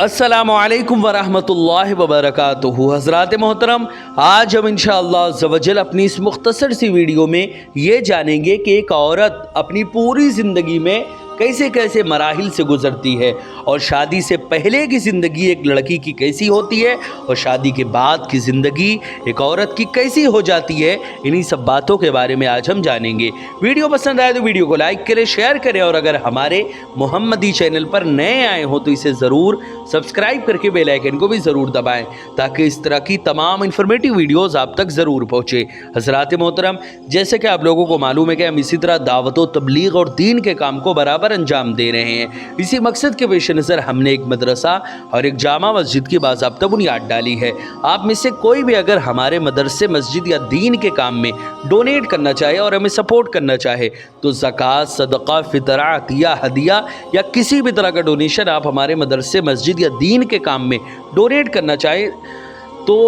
अस्सलामुअलैकुम वरहमतुल्लाहि वबरकातुहू। हज़रात मोहतरम, आज हम इंशाअल्लाह अज़्ज़वजल अपनी इस मुख्तसर सी वीडियो में ये जानेंगे कि एक औरत अपनी पूरी ज़िंदगी में कैसे कैसे मराहिल से गुज़रती है और शादी से पहले की ज़िंदगी एक लड़की की कैसी होती है और शादी के बाद की ज़िंदगी एक औरत की कैसी हो जाती है। इन्हीं सब बातों के बारे में आज हम जानेंगे। वीडियो पसंद आए तो वीडियो को लाइक करें, शेयर करें और अगर हमारे मोहम्मदी चैनल पर नए आए हो तो इसे ज़रूर सब्सक्राइब करके बेल आइकन को भी ज़रूर दबाएं ताकि इस तरह की तमाम इन्फॉर्मेटिव वीडियोज़ आप तक ज़रूर पहुँचे। हज़रात मोहतरम, जैसे कि आप लोगों को मालूम है कि हम इसी तरह दावत व तबलीग और दीन के काम को बराबर अंजाम दे रहे हैं। इसी मकसद के पेश नज़र हमने एक मदरसा और एक जामा मस्जिद की बाज़ाब्ता बुनियाद डाली है। आप में से कोई भी अगर हमारे मदरसे, मस्जिद या दीन के काम में डोनेट करना चाहे और हमें सपोर्ट करना चाहे तो ज़कात, सदका, फितरा, अतिया, हदिया या किसी भी तरह का डोनेशन आप हमारे मदरसे, मस्जिद या दीन के काम में डोनेट करना चाहे तो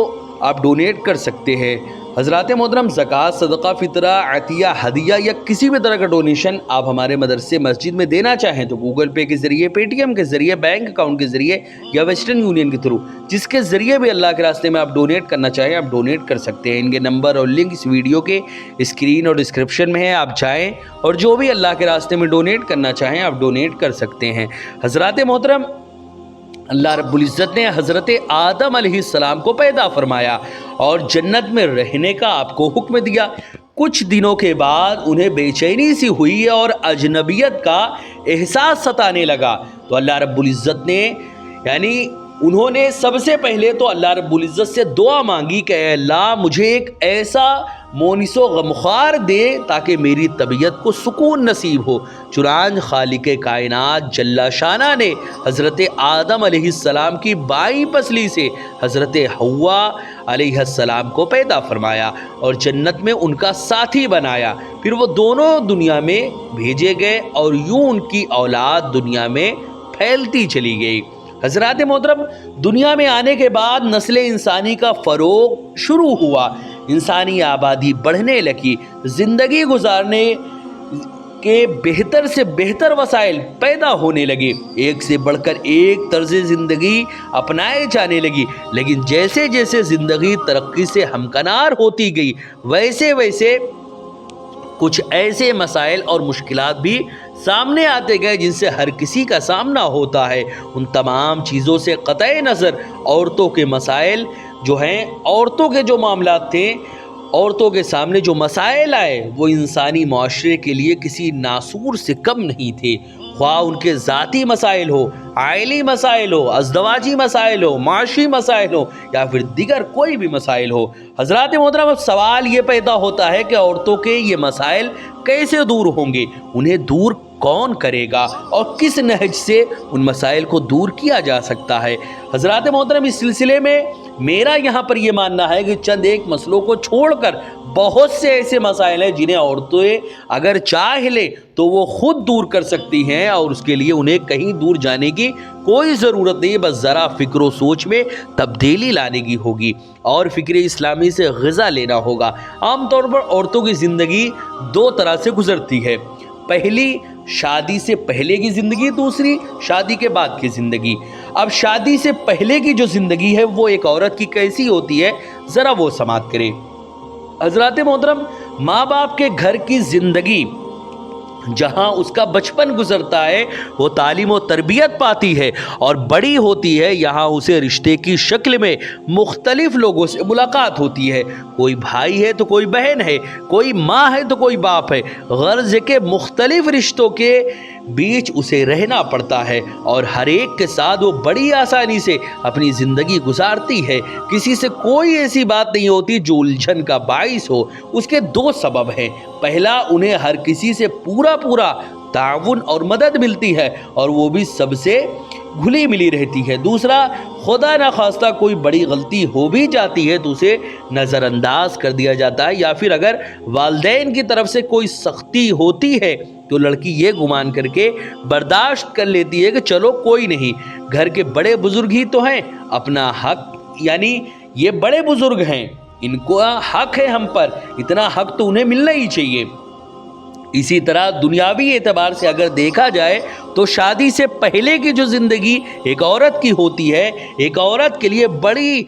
आप डोनेट कर सकते हैं। हज़रात मोहतरम, ज़कात, सदका, फ़ितरा, अतिया, हदिया या किसी भी तरह का डोनेशन आप हमारे मदरसे, मस्जिद में देना चाहें तो गूगल पे के ज़रिए, पेटीएम के ज़रिए, बैंक अकाउंट के ज़रिए या वेस्टर्न यूनियन के थ्रू, जिसके ज़रिए भी अल्लाह के रास्ते में आप डोनेट करना चाहें आप डोनेट कर सकते हैं। इनके नंबर और लिंक इस वीडियो के स्क्रीन और डिस्क्रिप्शन में है। आप जाएँ और जो भी अल्लाह के रास्ते में डोनेट करना चाहें आप डोनेट कर सकते हैं। हज़रात मोहतरम, अल्लाह रब्बुल इज़्ज़त ने हज़रत आदम अलैहिस्सलाम को पैदा फरमाया और जन्नत में रहने का आपको हुक्म दिया। कुछ दिनों के बाद उन्हें बेचैनी सी हुई और अजनबियत का एहसास सताने लगा तो अल्लाह रब्बुल इज़्ज़त ने उन्होंने सबसे पहले तो अल्लाह रब्बुल इज़्ज़त से दुआ मांगी कि अल्लाह मुझे एक ऐसा मोनिसो गमख्वार दे ताकि मेरी तबीयत को सुकून नसीब हो। चुनांच खालिक कायनात जल्ला शाना ने हज़रत आदम अलैहिस्सलाम की बाईं पसली से हज़रत हव्वा अलैहिस्सलाम को पैदा फरमाया और जन्नत में उनका साथी बनाया। फिर वो दोनों दुनिया में भेजे गए और यूं उनकी औलाद दुनिया में फैलती चली गई। हज़रात मोहतरम, दुनिया में आने के बाद नस्ल इंसानी का फ़रोग शुरू हुआ, इंसानी आबादी बढ़ने लगी, ज़िंदगी गुजारने के बेहतर से बेहतर वसाइल पैदा होने लगे, एक से बढ़कर एक तर्ज़ ज़िंदगी अपनाए जाने लगी। लेकिन जैसे जैसे ज़िंदगी तरक्की से हमकनार होती गई वैसे वैसे कुछ ऐसे मसाइल और मुश्किलात भी सामने आते गए जिनसे हर किसी का सामना होता है। उन तमाम चीज़ों से क़तई नज़र औरतों के मसाइल जो हैं, औरतों के जो मामलात थे, औरतों के सामने जो मसाइल आए वो इंसानी माशरे के लिए किसी नासूर से कम नहीं थे। ख्वाह उनके ज़ाती मसाइल हो, आइली मसाइल हो, अज़दवाजी मसाइल हो, माशी मसाइल हो या फिर दिगर कोई भी मसाइल हो। हज़रात मोहतरम, अब सवाल ये पैदा होता है कि औरतों के ये मसाइल कैसे दूर होंगे, उन्हें दूर कौन करेगा और किस नहज से उन मसाइल को दूर किया जा सकता है। हज़रात मोहतरम, इस सिलसिले में मेरा यहाँ पर यह मानना है कि चंद एक मसलों को छोड़कर बहुत से ऐसे मसाइल हैं जिन्हें औरतें अगर चाह ले तो वो खुद दूर कर सकती हैं और उसके लिए उन्हें कहीं दूर जाने की कोई ज़रूरत नहीं, बस ज़रा फ़िक्र व सोच में तब्दीली लाने की होगी और फ़िक्र इस्लामी से ग़िज़ा लेना होगा। आमतौर पर औरतों की ज़िंदगी दो तरह से गुज़रती है, पहली शादी से पहले की ज़िंदगी, दूसरी शादी के बाद की ज़िंदगी। अब शादी से पहले की जो ज़िंदगी है वो एक औरत की कैसी होती है, ज़रा वो समाअत करें। हज़रात मोहतरम, माँ बाप के घर की ज़िंदगी जहाँ उसका बचपन गुजरता है वो तालीम व तरबियत पाती है और बड़ी होती है, यहाँ उसे रिश्ते की शक्ल में मुख्तलिफ़ लोगों से मुलाकात होती है। कोई भाई है तो कोई बहन है, कोई माँ है तो कोई बाप है। गर्ज के मुख्तलिफ़ रिश्तों के बीच उसे रहना पड़ता है और हर एक के साथ वो बड़ी आसानी से अपनी ज़िंदगी गुजारती है। किसी से कोई ऐसी बात नहीं होती जो उलझन का बाइस हो। उसके दो सबब हैं, पहला उन्हें हर किसी से पूरा ताउन और मदद मिलती है और वो भी सबसे घुली मिली रहती है। दूसरा, खुदा न खास्ता कोई बड़ी गलती हो भी जाती है तो उसे नज़रअंदाज कर दिया जाता है, या फिर अगर वालिदैन की तरफ से कोई सख्ती होती है तो लड़की ये गुमान करके बर्दाश्त कर लेती है कि चलो कोई नहीं, घर के बड़े बुजुर्ग ही तो हैं, अपना हक यानी ये बड़े बुजुर्ग हैं इनको हक है हम पर, इतना हक तो उन्हें मिलना ही चाहिए। इसी तरह दुनियावी एतबार से अगर देखा जाए तो शादी से पहले की जो ज़िंदगी एक औरत की होती है, एक औरत के लिए बड़ी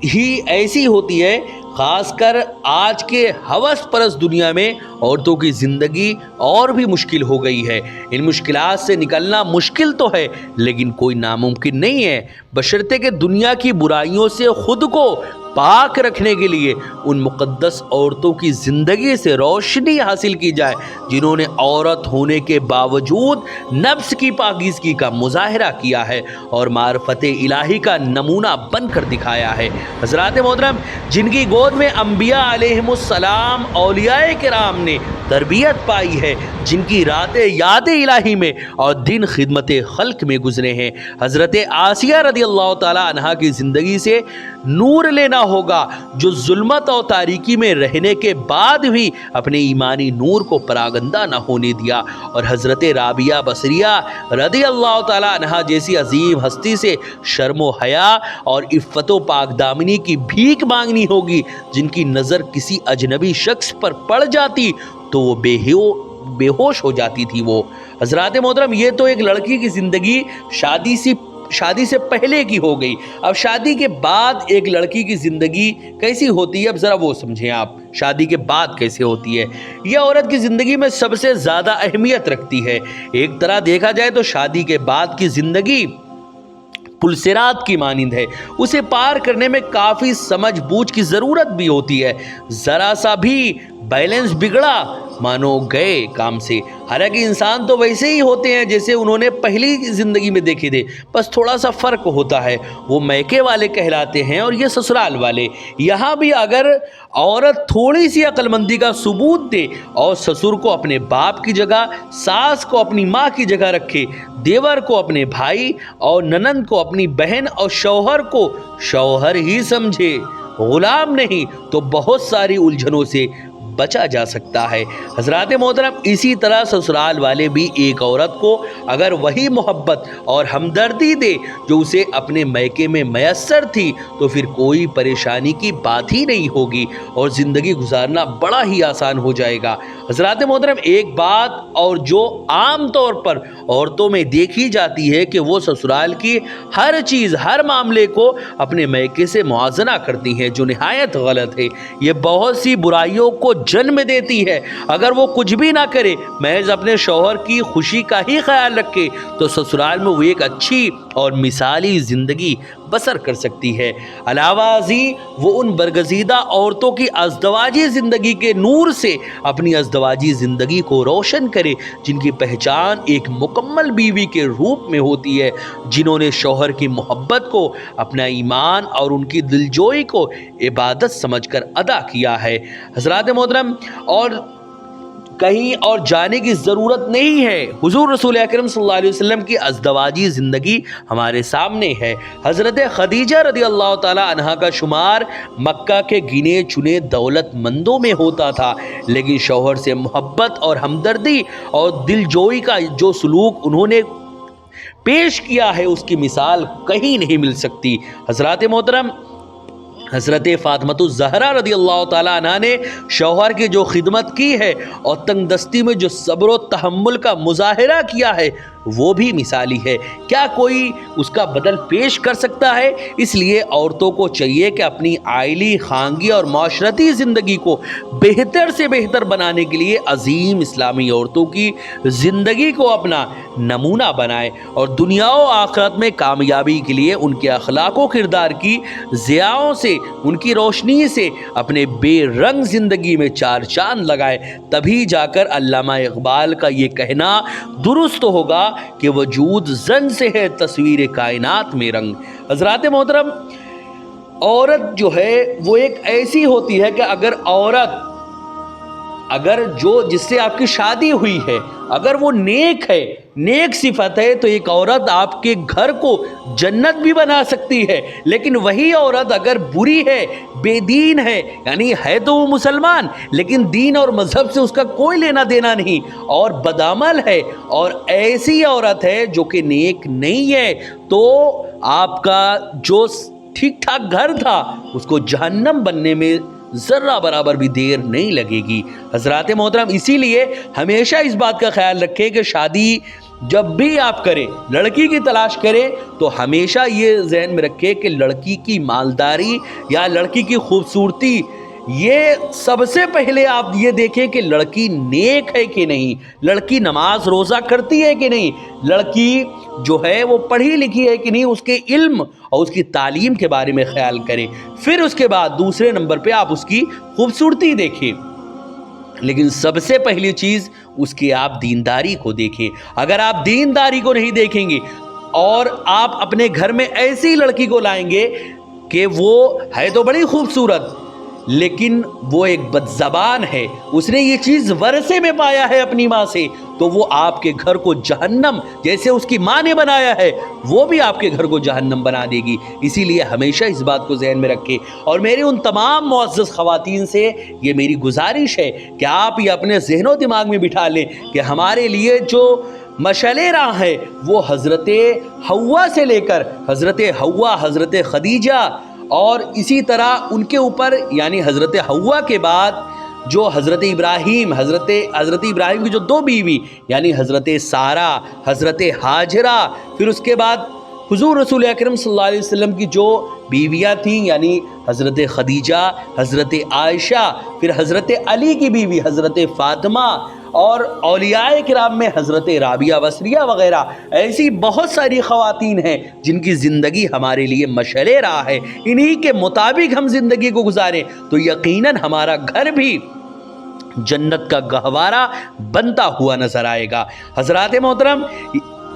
ही ऐसी होती है, ख़ासकर आज के हवस परस्त दुनिया में औरतों की ज़िंदगी और भी मुश्किल हो गई है। इन मुश्किलात से निकलना मुश्किल तो है, लेकिन कोई नामुमकिन नहीं है, बशर्ते कि दुनिया की बुराइयों से ख़ुद को पाक रखने के लिए उन मुक़द्दस औरतों की ज़िंदगी से रोशनी हासिल की जाए, जिन्होंने औरत होने के बावजूद नफ्स की पाकीज़गी का मुज़ाहरा किया है और मारफत इलाही का नमूना बनकर दिखाया है। हज़रात मोहतरम, जिनकी गोद में अम्बिया अलैहिमुस्सलाम औलियाए किराम ने तरबियत पाई है, जिनकी रातें याद इलाही में और दिन खिदमत खल्क में गुजरे हैं, हज़रत आसिया रदी अल्लाह ताला अन्हा की ज़िंदगी से नूर लेना होगा, जो जुल्मत और तारीकी में रहने के बाद भी अपने ईमानी नूर को परागंदा न होने दिया। और हज़रत राबिया बसरिया रदी अल्लाह ताला अन्हा जैसी अजीम हस्ती से शर्म हया और इफ़्फ़त व पाकदामनी की भीख मांगनी होगी, जिनकी नज़र किसी अजनबी शख्स पर पड़ जाती तो वो बेहोश हो जाती थी। वो हज़रात मोहतरम, ये तो एक लड़की की ज़िंदगी शादी से पहले की हो गई। अब शादी के बाद एक लड़की की ज़िंदगी कैसी होती है, अब ज़रा वो समझें आप, शादी के बाद कैसे होती है। यह औरत की ज़िंदगी में सबसे ज़्यादा अहमियत रखती है। एक तरह देखा जाए तो शादी के बाद की ज़िंदगी पुलसिरात की मानिंद है, उसे पार करने में काफ़ी समझ बूझ की ज़रूरत भी होती है। ज़रा सा भी बैलेंस बिगड़ा मानो गए काम से। हालांकि इंसान तो वैसे ही होते हैं जैसे उन्होंने पहली ज़िंदगी में देखे थे, बस थोड़ा सा फ़र्क होता है। वो मैके वाले कहलाते हैं और ये ससुराल वाले। यहाँ भी अगर औरत थोड़ी सी अक्लमंदी का सबूत दे और ससुर को अपने बाप की जगह, सास को अपनी माँ की जगह रखे, देवर को अपने भाई और ननंद को अपनी बहन और शौहर को शौहर ही समझे, गुलाम नहीं, तो बहुत सारी उलझनों से बचा जा सकता है। हज़रात मोहतरम, इसी तरह ससुराल वाले भी एक औरत को अगर वही मोहब्बत और हमदर्दी दे जो उसे अपने मैके में मैसर थी, तो फिर कोई परेशानी की बात ही नहीं होगी और ज़िंदगी गुजारना बड़ा ही आसान हो जाएगा। हज़रात मोहतरम, एक बात और जो आम तौर पर औरतों में देखी जाती है कि वो ससुराल की हर चीज़, हर मामले को अपने मैके से मुआजना करती हैं, जो निहायत गलत है। ये बहुत सी बुराइयों को जन्म देती है। अगर वो कुछ भी ना करे, महज अपने शौहर की खुशी का ही ख्याल रखे, तो ससुराल में वो एक अच्छी और मिसाली ज़िंदगी बसर कर सकती है। अलावाज़ी वो उन बरगज़ीदा औरतों की अज़दवाजी ज़िंदगी के नूर से अपनी अज़दवाजी ज़िंदगी को रोशन करे, जिनकी पहचान एक मुकम्मल बीवी के रूप में होती है, जिन्होंने शौहर की मोहब्बत को अपना ईमान और उनकी दिलजोई को इबादत समझकर अदा किया है। हज़रात मोहतरम, और कहीं और जाने की ज़रूरत नहीं है। हुज़ूर रसूल अकरम सल्लल्लाहु अलैहि वसल्लम की अज़दवाजी ज़िंदगी हमारे सामने है। हज़रत खदीजा रदी अल्लाह ताला अन्हा का शुमार मक्का के गिने चुने दौलतमंदों में होता था, लेकिन शौहर से मोहब्बत और हमदर्दी और दिलजोई का जो सलूक उन्होंने पेश किया है, उसकी मिसाल कहीं नहीं मिल सकती। हज़रात मोहतरम, हज़रत फ़ातिमतुज़ ज़हरा रदी अल्लाह ताला अन्हा ने शौहर की जो खिदमत की है और तंगदस्ती में जो सब्र व तहम्मुल का मुज़ाहरा किया है, वो भी मिसाली है। क्या कोई उसका बदल पेश कर सकता है? इसलिए औरतों को चाहिए कि अपनी आइली, खानगी और माशरती ज़िंदगी को बेहतर से बेहतर बनाने के लिए अजीम इस्लामी औरतों की ज़िंदगी को अपना नमूना बनाएं और दुनिया और आखिरत में कामयाबी के लिए उनके अखलाक व किरदार की ज़ियाओं से, उनकी रोशनी से अपने बेरंग ज़िंदगी में चार चांद लगाएं। तभी जाकर अल्लामा इक़बाल का ये कहना दुरुस्त होगा कि वजूद जन से है तस्वीर कायनात में रंग। हज़रात मोहतरम, औरत जो है वो एक ऐसी होती है कि अगर जो जिससे आपकी शादी हुई है, अगर वो नेक है, नेक सिफत है, तो एक औरत आपके घर को जन्नत भी बना सकती है। लेकिन वही औरत अगर बुरी है, बेदीन है, यानी है तो वो मुसलमान लेकिन दीन और मज़हब से उसका कोई लेना देना नहीं, और बदअमल है और ऐसी औरत है जो कि नेक नहीं है, तो आपका जो ठीक ठाक घर था, उसको जहन्नम बनने में जर्रा बराबर भी देर नहीं लगेगी। हजरात मोहतरम, इसीलिए हमेशा इस बात का ख्याल रखें कि शादी जब भी आप करें, लड़की की तलाश करें, तो हमेशा ये जहन में रखें कि लड़की की मालदारी या लड़की की खूबसूरती, ये सबसे पहले आप ये देखें कि लड़की नेक है कि नहीं, लड़की नमाज रोज़ा करती है कि नहीं, लड़की जो है वो पढ़ी लिखी है कि नहीं, उसके इल्म और उसकी तालीम के बारे में ख्याल करें। फिर उसके बाद दूसरे नंबर पे आप उसकी खूबसूरती देखें, लेकिन सबसे पहली चीज़ उसकी आप दीनदारी को देखें। अगर आप दीनदारी को नहीं देखेंगे और आप अपने घर में ऐसी लड़की को लाएंगे कि वो है तो बड़ी खूबसूरत लेकिन वो एक बदज़बान है, उसने ये चीज़ वरसे में पाया है अपनी माँ से, तो वो आपके घर को जहन्नम, जैसे उसकी माँ ने बनाया है, वो भी आपके घर को जहन्नम बना देगी। इसीलिए हमेशा इस बात को ज़हन में रखें। और मेरी उन तमाम मुअज़्ज़ज़ ख़वातीन से ये मेरी गुजारिश है कि आप ये अपने ज़हनो दिमाग में बिठा लें कि हमारे लिए जो मशअले राह है वो हज़रत हव्वा से लेकर हज़रत हव्वा, हज़रत खदीजा और इसी तरह उनके ऊपर यानी हज़रत हव्वा के बाद जो हज़रत इब्राहीम की जो दो बीवी यानी हज़रत सारा, हज़रत हाजरा, फिर उसके बाद हुज़ूर रसूल अकरम सल्लल्लाहु अलैहि वसल्लम की जो बीवियाँ थीं यानी हज़रत खदीजा, हज़रत आयशा, फिर हज़रत अली की बीवी हज़रत फ़ातिमा और औलियाए किराम में हज़रत राबिया बसरिया वग़ैरह, ऐसी बहुत सारी ख़वातीन हैं जिनकी ज़िंदगी हमारे लिए मशअले राह है। इन्हीं के मुताबिक हम ज़िंदगी को गुजारें तो यकीनन हमारा घर भी जन्नत का गहवारा बनता हुआ नज़र आएगा। हज़रात मोहतरम,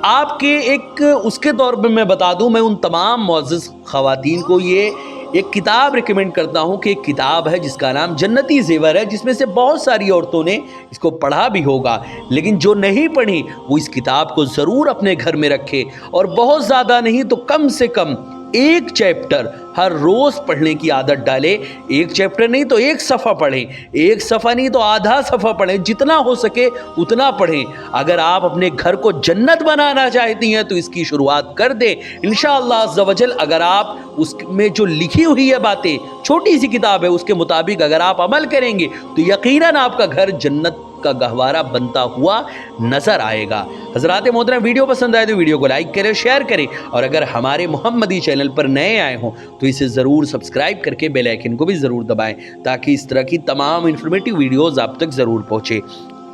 आपके एक उसके तौर पर मैं बता दूं, मैं उन तमाम मुअज़्ज़ज़ ख़वातीन को ये एक किताब रिकमेंड करता हूँ कि एक किताब है जिसका नाम जन्नती ज़ेवर है, जिसमें से बहुत सारी औरतों ने इसको पढ़ा भी होगा, लेकिन जो नहीं पढ़ी वो इस किताब को ज़रूर अपने घर में रखे और बहुत ज़्यादा नहीं तो कम से कम एक चैप्टर हर रोज़ पढ़ने की आदत डालें। एक चैप्टर नहीं तो एक सफ़ा पढ़ें, एक सफ़ा नहीं तो आधा सफ़ा पढ़ें, जितना हो सके उतना पढ़ें। अगर आप अपने घर को जन्नत बनाना चाहती हैं तो इसकी शुरुआत कर दें इंशाअल्लाह अज़्ज़ा वजल। अगर आप उसमें जो लिखी हुई है बातें, छोटी सी किताब है, उसके मुताबिक अगर आप अमल करेंगे तो यकीनन आपका घर जन्नत का गहवारा बनता हुआ नज़र आएगा। हज़रात मोहतरम, वीडियो पसंद आए तो वीडियो को लाइक करें, शेयर करें और अगर हमारे मोहम्मदी चैनल पर नए आए हों तो इसे ज़रूर सब्सक्राइब करके बेल आइकन को भी ज़रूर दबाएं ताकि इस तरह की तमाम इन्फॉर्मेटिव वीडियोज़ आप तक ज़रूर पहुँचे।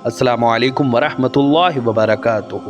अस्सलामु अलैकुम वरहमतुल्लाहि वबरकातुहू।